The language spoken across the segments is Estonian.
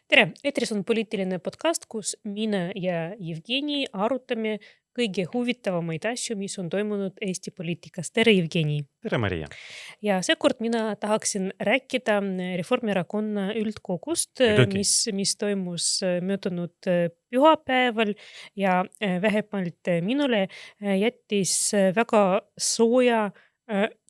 Tere! Eetris on poliitiline podcast, kus mina ja Jevgeni arutame kõige huvitavamaid asju, mis on toimunud Eesti poliitikas. Tere, Jevgeni! Tere, Maria! Ja seekord mina tahaksin rääkida Reformierakonna üldkogust, Muidugi. mis toimus möödunud pühapäeval ja vähemalt minule jättis väga sooja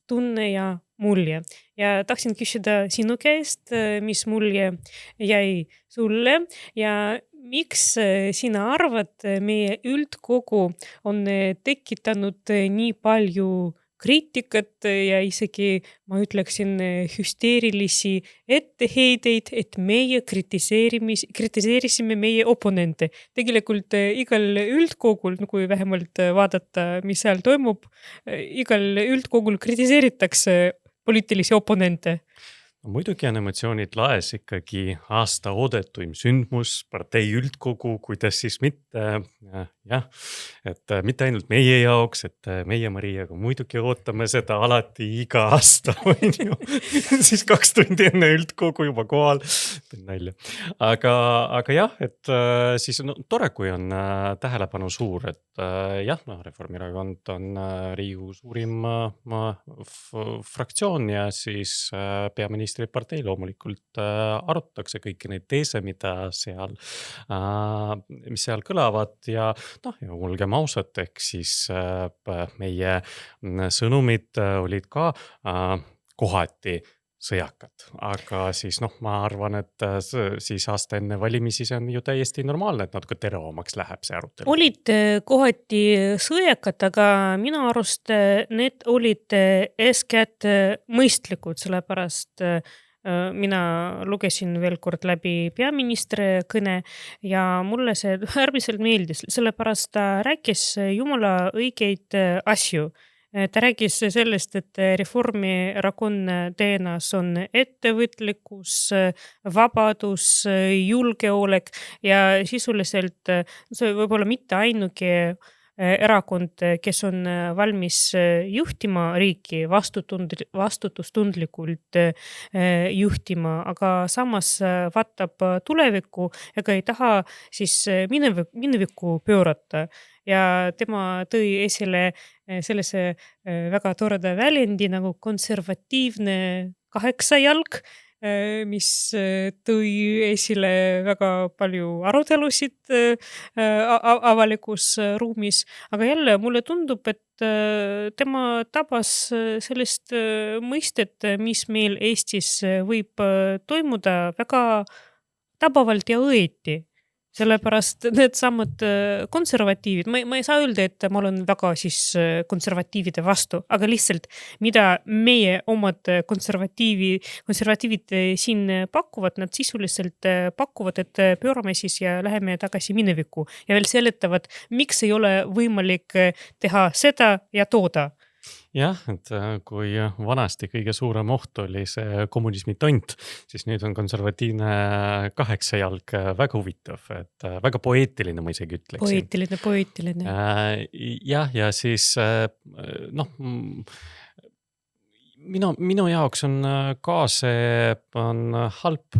tunne ja mulje. Ja tahtsin küsida sinu käest, mis mulje jäi sulle ja miks sina arvad, meie üldkogu on tekitanud nii palju kriitikat ja isegi, ma ütleksin, hüsteerilisi etteheideid, et meie kritiseerisime meie oponente. Tegelikult igal üldkogul, kui vähemalt vaadata, mis seal toimub, igal üldkogul kritiseeritakse poliitilisi oponente. Muidugi on emotsioonid laes ikkagi aasta oodetuim sündmus, partei üldkogu, kuidas siis mitte, jah, et mitte ainult meie jaoks, et meie Mariaga muidugi ootame seda alati iga aasta, on ju, siis 2 tundi enne üldkogu juba kohal, nalja. Aga jah, et siis on tore, kui on tähelepanu suur, et jah, Reformierakond on Riigikogu suurim fraktsioon ja siis peaministri partei loomulikult arutatakse kõiki neid teese, mis seal kõlavad ja olgem ausad, ehk siis meie sõnumid olid ka kohati sõjakad, aga siis ma arvan, et siis aasta enne valimisi see on ju täiesti normaalne, et natuke teravamaks läheb see arutelu. Olid kohati sõjakad, aga minu arust need olid eeskätt mõistlikud, sellepärast mina lugesin veel kord läbi peaministri kõne ja mulle see äärmiselt meeldis, sellepärast ta rääkis jumala õigeid asju. Ta rääkis sellest, et Reformierakonna DNA-s on ettevõtlikkus, vabadus, julgeolek ja sisuliselt see võib-olla mitte ainuke erakond, kes on valmis juhtima riiki, vastutustundlikult juhtima, aga samas vaatab tulevikku ega ei taha siis minevikku pöörata. Ja tema tõi esile sellise väga toreda väljendi nagu konservatiivne 8-jalg, mis tõi esile väga palju arutelusid avalikus ruumis. Aga jälle mulle tundub, et tema tabas sellist mõistet, mis meil Eestis võib toimuda väga tabavalt ja õieti. Sellepärast need samad konservatiivid, ma ei saa öelda, et ma olen väga siis konservatiivide vastu, aga lihtsalt mida meie omad konservatiivid siin pakuvad, nad sisuliselt pakuvad, et pöörame siis ja läheme tagasi minevikku ja veel seletavad, miks ei ole võimalik teha seda ja tooda. Jah, et kui vanasti kõige suurem oht oli see kommunismi tont, siis nüüd on konservatiivne 8-jalg väga huvitav, et väga poeetiline, ma isegi ütleksin. Poeetiline. Jah, ja siis minu jaoks on ka see halb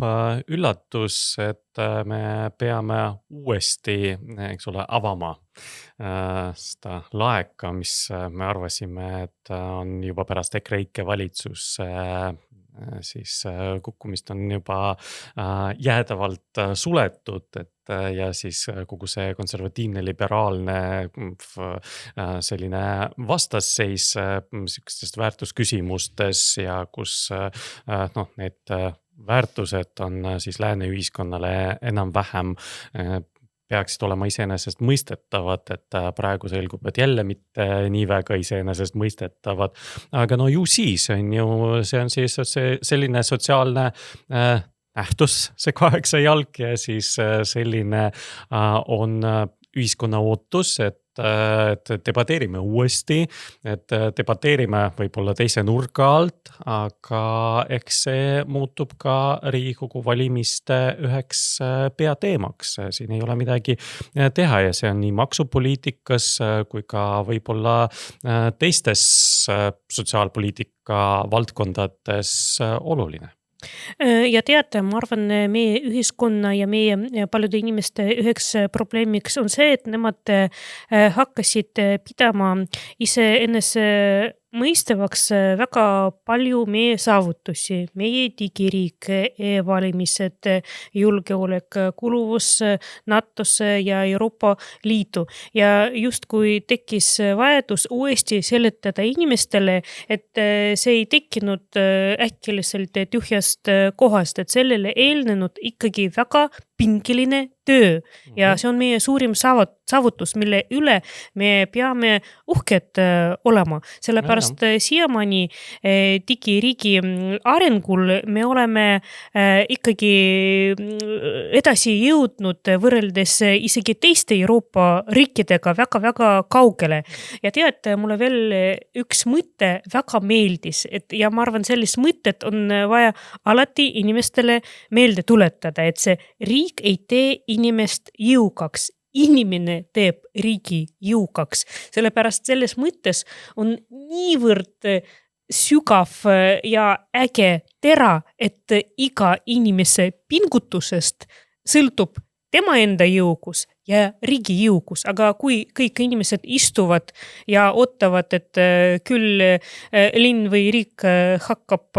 üllatus, et me peame uuesti, eks ole, avama seda laeka, mis me arvasime, et on juba pärast EKREIKE valitsus siis kukkumist on juba jäädavalt suletud, et ja siis kogu see konservatiivne liberaalne selline vastasseis sihukestest väärtusküsimustes ja kus need väärtused on siis lääne ühiskonnale enam-vähem peaksid olema iseenesest mõistetavad, et praegu selgub, et jälle mitte nii väga iseenesest mõistetavad. Aga ju siis on ju, see on siis selline sotsiaalne nähtus, see 8-jalg ja siis selline on ühiskonna ootus, et debateerime uuesti, et debateerime võib-olla teise nurga alt, aga eks see muutub ka Riigikogu valimiste üheks peateemaks. Siin ei ole midagi teha ja see on nii maksupoliitikas kui ka võib-olla teistes sotsiaalpoliitika valdkondades oluline. Ja teate, ma arvan, meie ühiskonna ja meie paljude inimeste üheks probleemiks on see, et nemad hakkasid pidama iseenese mõistevaks väga palju meie saavutusi, meie digiriik, e-valimised, julgeolek, kuluvus NATO-sse ja Euroopa Liitu. Ja justkui tekkis vajadus uuesti seletada inimestele, et see ei tekkinud äkiliselt tühjast kohast, et sellele eelnenud ikkagi väga pingeline töö ja see on meie suurim saavutus, mille üle me peame uhked olema, sellepärast siiamaani digiriigi arengul me oleme ikkagi edasi jõudnud võrreldes isegi teiste Euroopa riikidega väga-väga kaugele. Ja tead, mulle veel üks mõte väga meeldis, ja ma arvan, sellist mõtet on vaja alati inimestele meelde tuletada, et see riik ei tee inimest jõukaks, inimene teeb riigi jõukaks, sellepärast selles mõttes on niivõrd sügav ja äge tera, et iga inimese pingutusest sõltub tema enda jõukus ja riigi jõukus, aga kui kõik inimesed istuvad ja ootavad, et küll linn või riik hakkab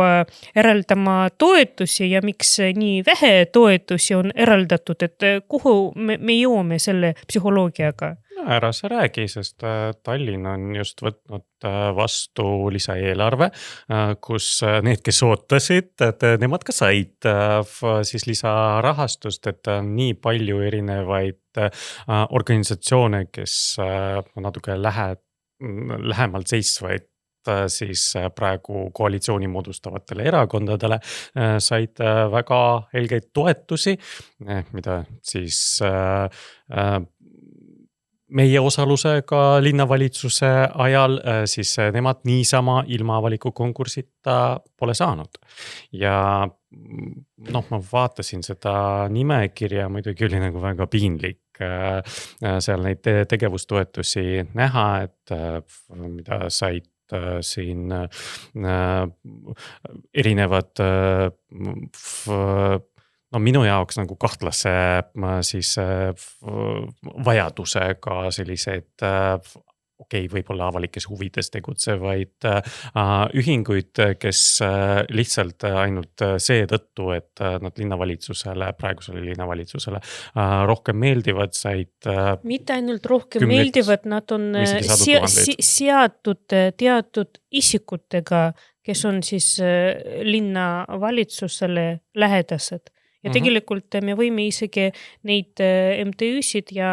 eraldama toetusi ja miks nii vähe toetusi on eraldatud, et kuhu me jõuame selle psühholoogiaga? No ära sa räägi, sest Tallinn on just võtnud vastu lisaeelarve, kus need, kes ootasid, et nemad ka said siis lisarahastust, et on nii palju erinevaid organisatsioone, kes natuke lähemalt seisvaid siis praegu koalitsiooni moodustavatele erakondadele said väga helgeid toetusi, mida siis meie osalusega linnavalitsuse ajal siis nemad niisama ilma avaliku konkursita pole saanud. Ja ma vaatasin seda nimekirja, muidugi oli nagu väga piinlik seal neid tegevustoetusi näha, et mida said siin erinevad minu jaoks nagu kahtlase siis vajadusega selliseid võib-olla avalikes huvides tegutsevaid ühinguid, kes lihtsalt ainult seetõttu, et nad praegusele linnavalitsusele rohkem meeldivad, said mitte ainult rohkem meeldivad, nad on seatud teatud isikutega, kes on siis linnavalitsusele lähedased. Ja tegelikult me võime isegi neid MTÜ-sid ja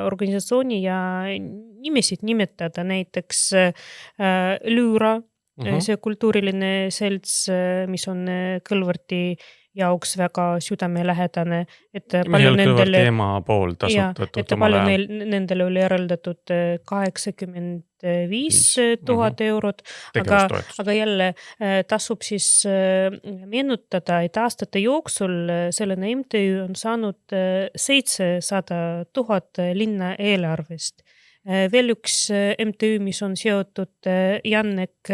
organisatsiooni ja nimesid nimetada, näiteks Lüüra, see kultuuriline selts, mis on Kõlvarti jaoks väga südamelähedane, et palju nendele oli eraldatud 85 000 eurot, aga jälle tasub siis meenutada, et aastate jooksul selline MTÜ on saanud 700 000 linna eelarvest. Veel üks MTÜ, mis on seotud Jannek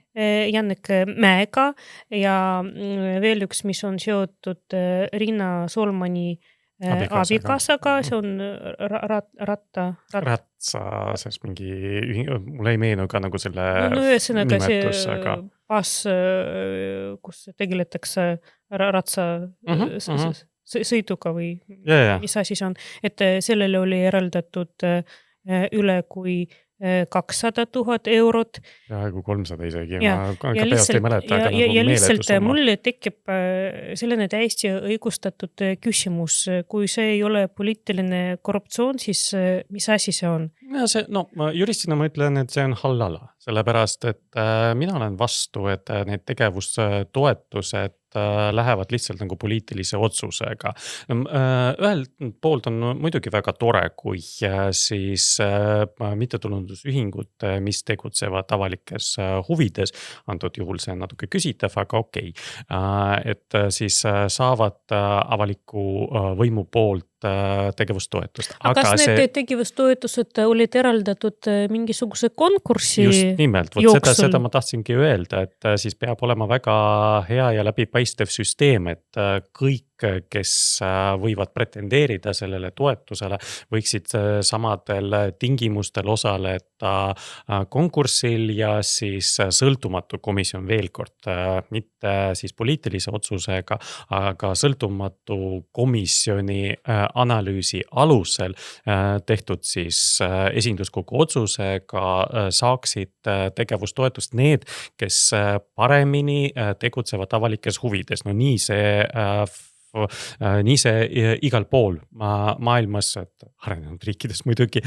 Mäega ja veel üks, mis on seotud Riina Solmani abikaasaga, see on Ratsa, sest mingi, mulle ei meenu ka nagu selle ühesõnaga nimetus, see baas, kus tegeletakse ratsa sõiduga või mis asi see on, et sellele oli eraldatud üle kui 200 000 eurot. Peaaegu 300 isegi, ma ka peast ei mäleta, aga nagu lihtsalt mulle tekib selline täiesti õigustatud küsimus, kui see ei ole poliitiline korruptsioon, siis mis asi see on? Ma juristina ma ütlen, et see on hallala, sellepärast, et mina olen vastu, et need tegevustoetused lähevad lihtsalt nagu poliitilise otsusega. Ühelt poolt on muidugi väga tore, kui siis mittetulundusühingud, mis tegutsevad avalikes huvides, antud juhul see on natuke küsitav, aga okei. Et siis saavad avaliku võimu poolt tegevustoetust. Aga kas Aga need see tegevustoetused olid eraldatud mingisuguse konkursi just nimelt, vot jooksul? seda ma tahtsingi öelda, et siis peab olema väga hea ja läbipaistev süsteem, et kõik, kes võivad pretendeerida sellele toetusele, võiksid samadel tingimustel osaleda konkursil ja siis sõltumatu komisjon veel kord, mitte siis poliitilise otsusega, aga sõltumatu komisjoni analüüsi alusel tehtud siis esinduskogu otsusega saaksid tegevustoetust need, kes paremini tegutsevad avalikes huvides. No nii see igal pool maailmas, et arenenud riikides muidugi,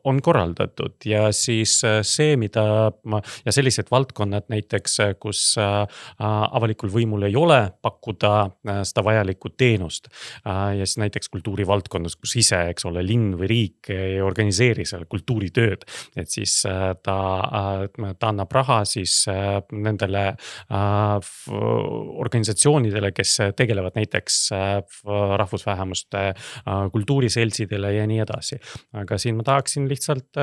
on korraldatud ja siis see, ja sellised valdkonnad näiteks, kus avalikul võimul ei ole pakkuda seda vajalikku teenust ja siis näiteks kultuurivaldkonnas, kus ise, eks ole, linn või riik ei organiseeri seal kultuuritööd, et siis ta annab raha siis nendele organisatsioonidele, kes tegelevad näiteks rahvusvähemuste kultuuriseltsidele ja nii edasi. Aga siin ma tahaksin lihtsalt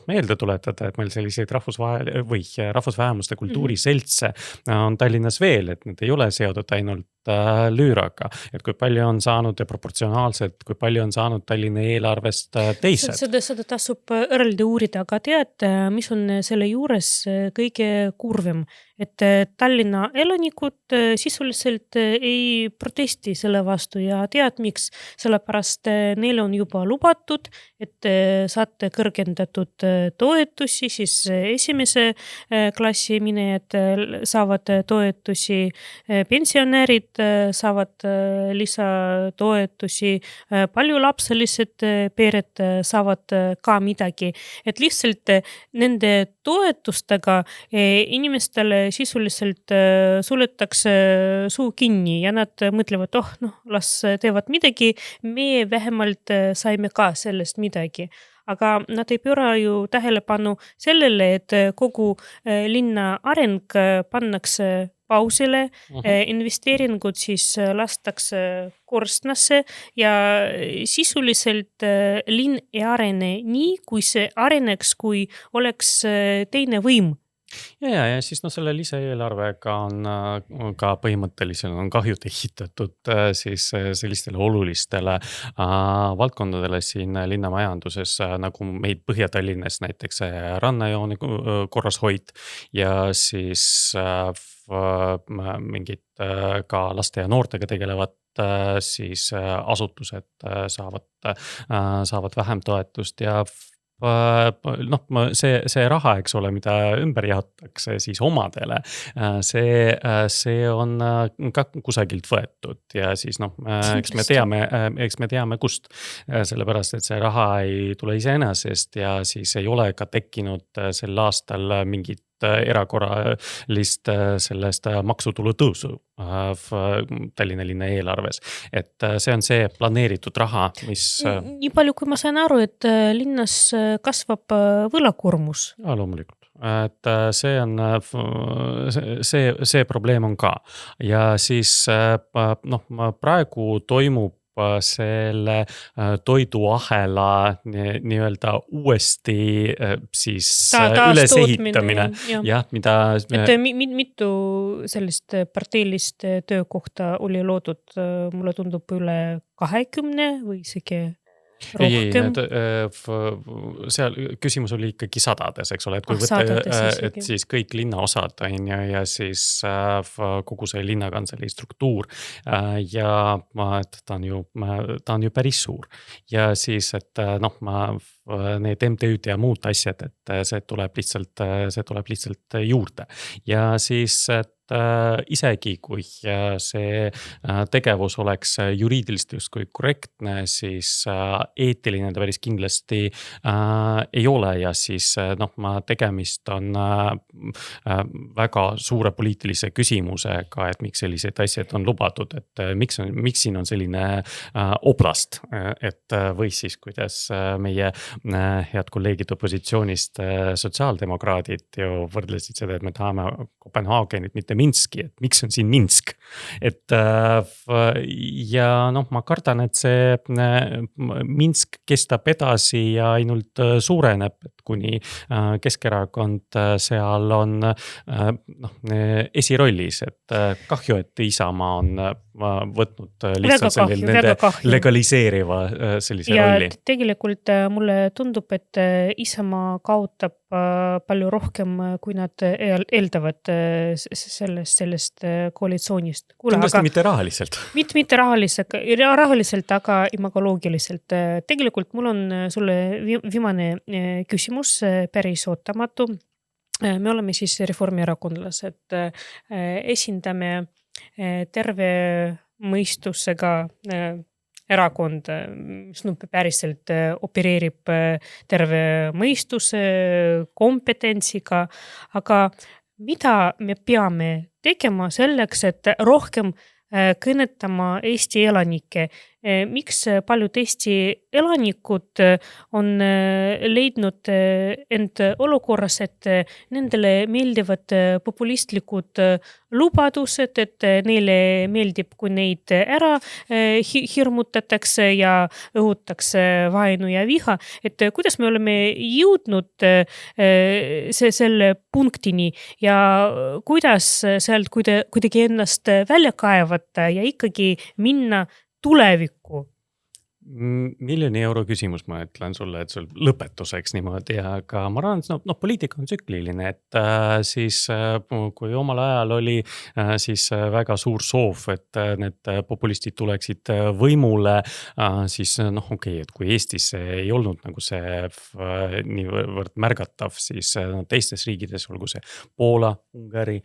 meelde tuletada, et meil selliseid rahvusvähemuste kultuuriseltse on Tallinnas veel, et need ei ole seotud ainult lüüraga, et kui palju on saanud ja proportsionaalselt, kui palju on saanud Tallinna eelarvest teised. Seda tasub eraldi uurida, aga tead, mis on selle juures kõige kurvem, et Tallinna elanikud sisuliselt ei protesti selle vastu ja tead miks, sellepärast neile on juba lubatud, et saate kõrgendatud toetusi, siis esimese klassi minejad saavad toetusi, pensionärid saavad lisatoetusi, paljulapselised pered saavad ka midagi, et lihtsalt nende toetustega inimestele sisuliselt suletakse suu kinni ja nad mõtlevad, las teevad midagi, meie vähemalt saime ka sellest midagi. Aga nad ei pööra ju tähelepanu sellele, et kogu linna areng pannakse pausile, investeeringud siis lastakse korstnasse ja sisuliselt linn ei arene nii, kui see areneks, kui oleks teine võim. Ja siis selle lisaeelarvega on ka põhimõtteliselt on kahju tehitatud siis sellistele olulistele valdkondadele siin linnamajanduses, nagu meid Põhja-Tallinnas näiteks rannajoone korrashoid ja siis mingid ka laste ja noortega tegelevad siis asutused saavad vähem toetust ja see raha, eks ole, mida ümber jaotakse siis omadele, see on ka kusagilt võetud ja siis eks me teame kust, sellepärast, et see raha ei tule iseenesest ja siis ei ole ka tekkinud sel aastal mingit erakorralist sellest maksutulu tõusu Tallinna linna eelarves. Et see on see planeeritud raha, mis nii palju, kui ma sain aru, et linnas kasvab võlakoormus. Ja, loomulikult. Et see on see probleem on ka ja siis praegu toimub selle toiduahela nii-öelda uuesti siis ülesehitamine. Jah, mida et mitu sellist parteilist töökohta oli loodud, mulle tundub üle 20 või isegi rohkem. Seal küsimus oli ikkagi sadades, eks ole, et kui võtta, et siis kõik linnaosad on ja siis kogu see linnakantselei struktuur ja ta on ju päris suur ja siis, et need MTÜ-d ja muud asjad, et see tuleb lihtsalt juurde ja siis, et isegi kui see tegevus oleks juriidiliselt justkui korrektne, siis eetiline ta päris kindlasti ei ole ja siis tegemist on väga suure poliitilise küsimusega, et miks sellised asjad on lubatud, et miks siin on selline oblast, et või siis kuidas meie head kolleegid opositsioonist, sotsiaaldemokraadid ju võrdlesid seda, et me tahame Kopenhaagenit, mitte Minski, et miks on siin Minsk. Ja noh, ma kardan, et see Minsk kestab edasi ja ainult suureneb, et kuni Keskerakond seal on esirollis, et kahju, et Isamaa on võtnud lihtsalt selline nende legaliseeriva sellise rolli. Tegelikult mulle tundub, et Isamaa kaotab palju rohkem, kui nad eeldavad sellest koalitsioonist. Kindlasti mitte rahaliselt. Mitte rahaliselt, aga imagoloogiliselt. Tegelikult mul on sulle viimane küsimus, päris ootamatu. Me oleme siis reformierakondlased, esindame terve mõistusega erakond, mis päriselt opereerib terve mõistuse kompetentsiga, aga mida me peame tegema selleks, et rohkem kõnetama Eesti elanikke? Miks paljud Eesti elanikud on leidnud end olukorras, et nendele meeldivad populistlikud lubadused, et neile meeldib, kui neid ära hirmutatakse ja õhutakse vaenu ja viha, et kuidas me oleme jõudnud selle punktini ja kuidas sealt kuidagi ennast välja kaevata ja ikkagi minna tulevikku? Miljoni euro küsimus, ma ütlen sulle, et sul lõpetuseks niimoodi, aga ma arvan, et poliitika on tsükliline, et siis kui omal ajal oli siis väga suur soov, et need populistid tuleksid võimule, siis okei, et kui Eestis ei olnud nagu see niivõrd märgatav, siis teistes riigides, olgu see Poola, Ungari,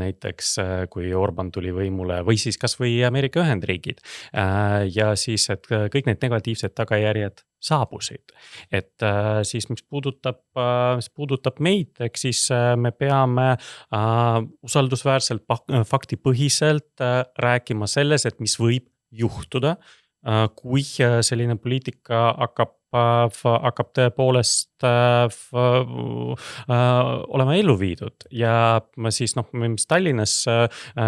näiteks kui Orban tuli võimule või siis kas või Ameerika Ühendriigid ja siis, et kõik need negatiivsed tagajärjed saabusid. Et siis mis puudutab meid, eks siis me peame usaldusväärselt faktipõhiselt rääkima selles, et mis võib juhtuda, kui selline poliitika hakkab tõepoolest olema ellu viidud ja siis mis Tallinnas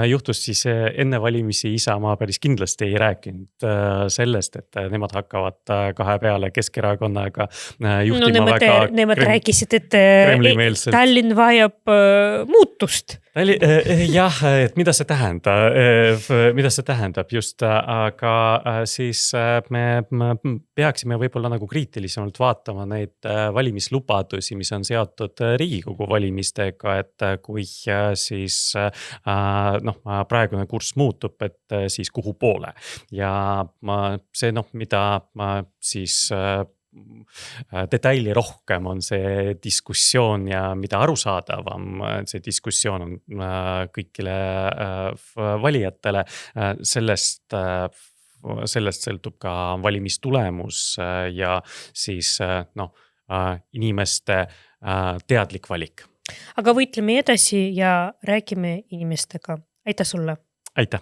juhtus, siis enne valimisi Isamaa päris kindlasti ei rääkinud sellest, et nemad hakkavad kahe peale Keskerakonnaga juhtima väga nemad rääkisid, et kremlimeelselt. Tallinn vajab muutust. Jah, et mida see tähendab just, aga siis me peaksime võib-olla nagu kriitilisemalt vaatama neid valimislubadusi, mis on seotud Riigikogu valimistega, et kui siis praegune kurss muutub, et siis kuhu poole ja see mida siis detaili rohkem on see diskussioon ja mida arusaadavam see diskussioon on kõigile valijatele, sellest sõltub ka valimistulemus ja siis inimeste teadlik valik. Aga võitleme edasi ja räägime inimestega. Aitäh sulle! Aitäh!